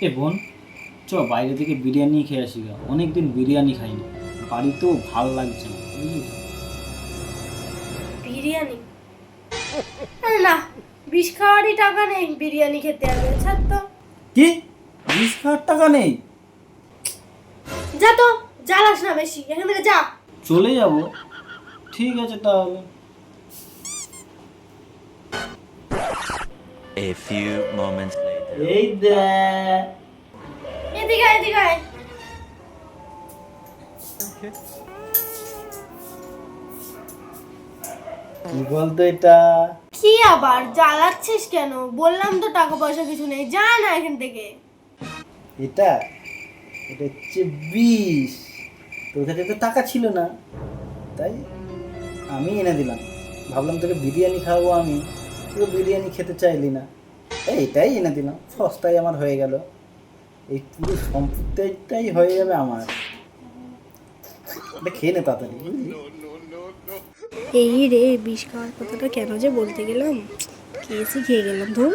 এ বোন, চ বাইরে থেকে বিরিয়ানি খেয়ে আসি গা, অনেকদিন বিরিয়ানি খাইনি, বাড়িতেও ভাল লাগছে না, বুঝলি তো। বিরিয়ানি? আরে না, বিষ খাওয়ারই টাকা নেই, বিরিয়ানি খেতে হবে? ছাড় তো। কি, 20,000 টাকা নেই? যা তো, জ্বালাস না বেশি, এখান থেকে যা। চলে যাব, ঠিক আছে তাহলে। A few moments later. এই দেখ, এদিকে আয়, এদিকে আয়। কি বলতো এটা? কি আবার জ্বালাচ্ছিস কেন? বললাম তো টাকা পয়সা কিছু নেই, যা না এখান থেকে। এটা এটা হচ্ছে 20। তোর কাছে তো টাকা ছিল না, তাই আমি এনে দিলাম। ভাবলাম তোকে বিরিয়ানি খাওয়াবো আমি, তুই বিরিয়ানি খেতে চাইলি না, তাই এটাই এনে দিলাম, সস্তায় আমার হয়ে গেল। এই পুরো সম্পত্তিটাই হয়ে যাবে আমার। এটা খেয়ে নে তাড়াতাড়ি, বুঝলি? এই রে, বিষ খাওয়ার কথাটা কেন যে বলতে গেলাম, খেয়েছি, খেয়ে গেলাম ধুর।